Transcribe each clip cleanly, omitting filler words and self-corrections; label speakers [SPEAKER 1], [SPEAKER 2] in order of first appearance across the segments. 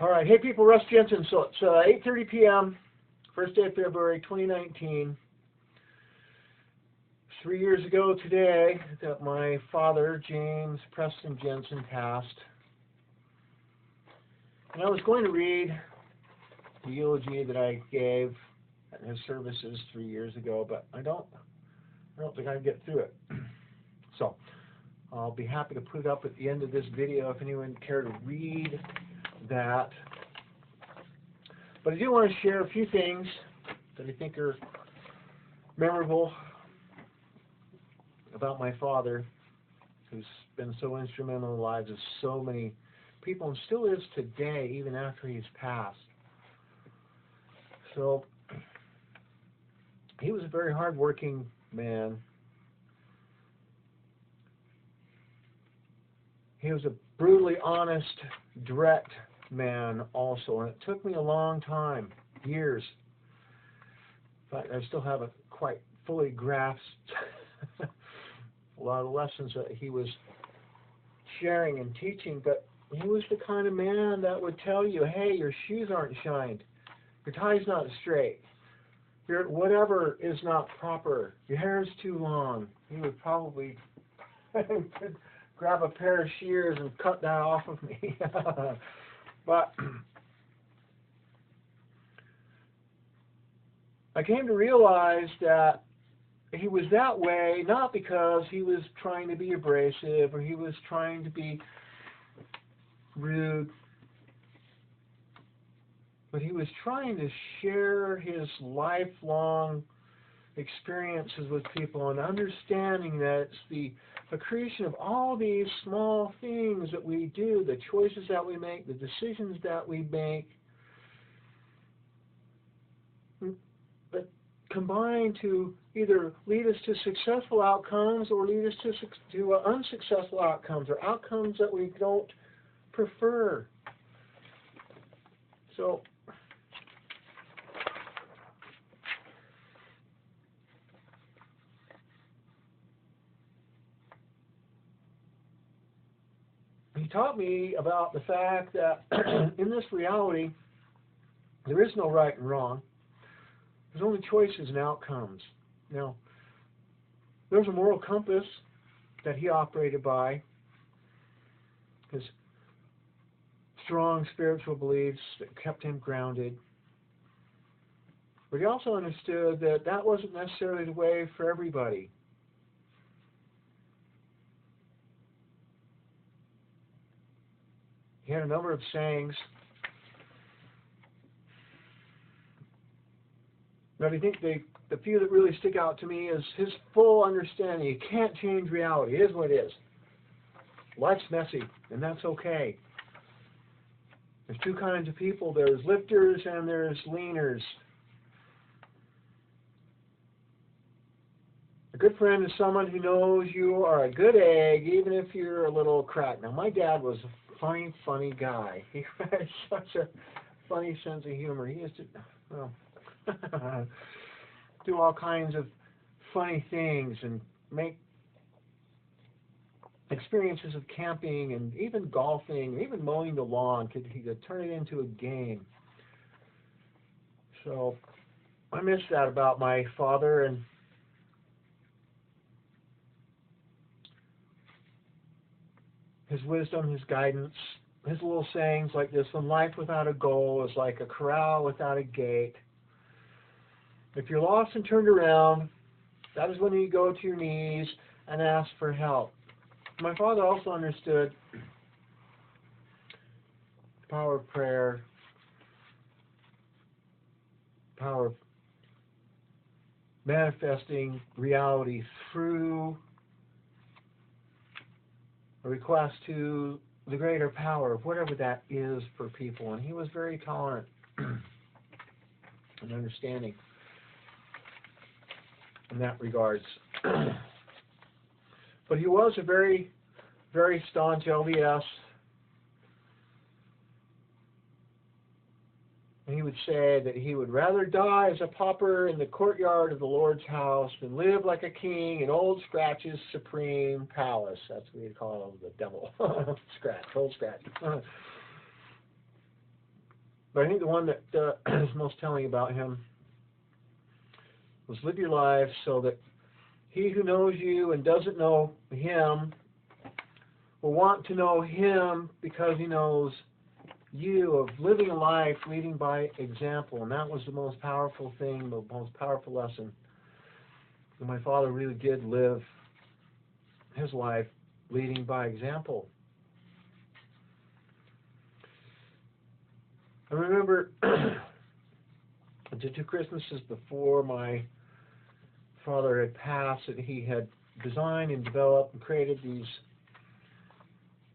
[SPEAKER 1] All right, hey people, Russ Jensen. So it's 8:30 p.m., first day of February 2019. 3 years ago today that my father, James Preston Jensen, passed. And I was going to read the eulogy that I gave at his services 3 years ago, but I don't think I'd get through it. So I'll be happy to put it up at the end of this video if anyone care to read that. But I do want to share a few things that I think are memorable about my father, who's been so instrumental in the lives of so many people and still is today, even after he's passed. So he was a very hard-working man. He was a brutally honest, direct man also, and it took me a long time, years. In fact, I still haven't quite fully grasped a lot of lessons that he was sharing and teaching, but he was the kind of man that would tell you, hey, your shoes aren't shined, your tie's not straight, your whatever is not proper, your hair's too long. He would probably grab a pair of shears and cut that off of me. But I came to realize that he was that way not because he was trying to be abrasive or he was trying to be rude, but he was trying to share his lifelong experiences with people and understanding that it's the accretion of all these small things that we do, the choices that we make, the decisions that we make, that combine to either lead us to successful outcomes or lead us to unsuccessful outcomes or outcomes that we don't prefer. So he taught me about the fact that in this reality, there is no right and wrong. There's only choices and outcomes. Now, there's a moral compass that he operated by, his strong spiritual beliefs that kept him grounded. But he also understood that that wasn't necessarily the way for everybody. He had a number of sayings. But I think the few that really stick out to me is his full understanding. You can't change reality. It is what it is. Life's messy, and that's okay. There's two kinds of people. There's lifters and there's leaners. A good friend is someone who knows you are a good egg, even if you're a little cracked. Now, my dad was a funny guy. He had such a funny sense of humor. He used to, well, do all kinds of funny things and make experiences of camping and even golfing, even mowing the lawn. He could turn it into a game. So I miss that about my father, and his wisdom, his guidance, his little sayings like this: when life without a goal is like a corral without a gate. If you're lost and turned around, that is when you go to your knees and ask for help. My father also understood the power of prayer, the power of manifesting reality through a request to the greater power of whatever that is for people. And he was very tolerant and understanding in that regards. But he was a very, very staunch LDS. And he would say that he would rather die as a pauper in the courtyard of the Lord's house than live like a king in Old Scratch's supreme palace. That's what we call him, the devil. Scratch, Old Scratch. But I think the one that is most telling about him was live your life so that he who knows you and doesn't know him will want to know him because he knows you, of living a life leading by example. And that was the most powerful thing, the most powerful lesson. And my father really did live his life leading by example. I remember the 2 Christmases before my father had passed, and he had designed and developed and created these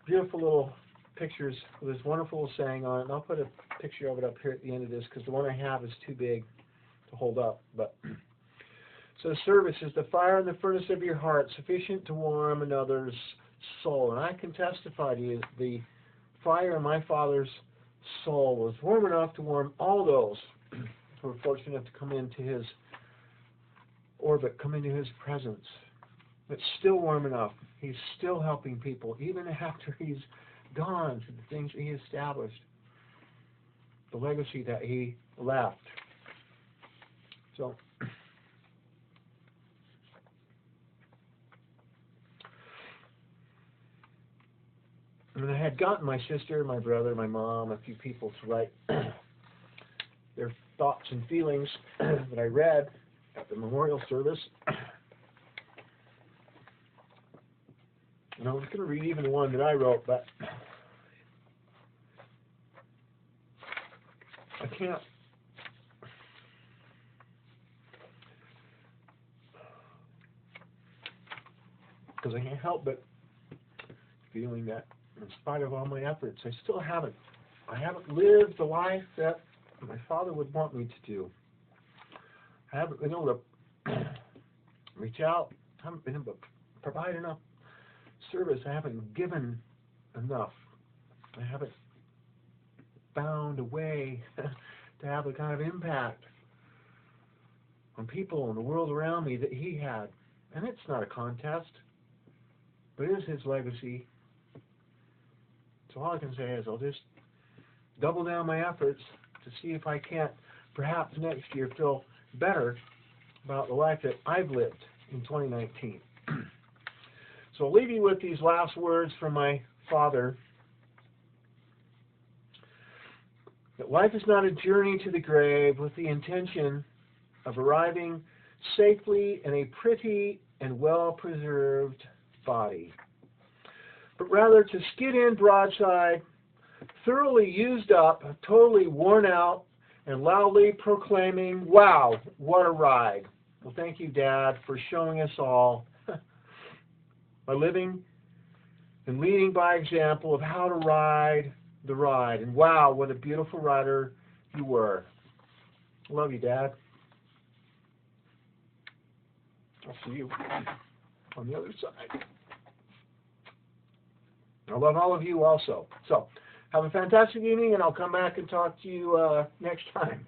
[SPEAKER 1] beautiful little pictures with this wonderful saying on it. And I'll put a picture of it up here at the end of this because the one I have is too big to hold up. But so service is the fire in the furnace of your heart, sufficient to warm another's soul. And I can testify to you, the fire in my father's soul was warm enough to warm all those who were fortunate enough to come into his orbit, come into his presence. It's still warm enough. He's still helping people, even after he's gone, to the things that he established, the legacy that he left. So, and I had gotten my sister, my brother, my mom, a few people to write their thoughts and feelings that I read at the memorial service. And I was going to read even the one that I wrote, but I can't. Because I can't help but feeling that in spite of all my efforts, I still haven't. I haven't lived the life that my father would want me to do. I haven't been able to reach out. I haven't been able to provide enough service. I haven't given enough. I haven't found a way to have the kind of impact on people and the world around me that he had. And it's not a contest, but it is his legacy. So all I can say is I'll just double down my efforts to see if I can't perhaps next year feel better about the life that I've lived in 2019. So I'll leave you with these last words from my father. That life is not a journey to the grave with the intention of arriving safely in a pretty and well-preserved body, but rather to skid in broadside, thoroughly used up, totally worn out, and loudly proclaiming, "Wow, what a ride." Well, thank you, Dad, for showing us all by living and leading by example of how to ride the ride. And wow, what a beautiful rider you were. I love you, Dad. I'll see you on the other side. I love all of you also. So, have a fantastic evening, and I'll come back and talk to you next time.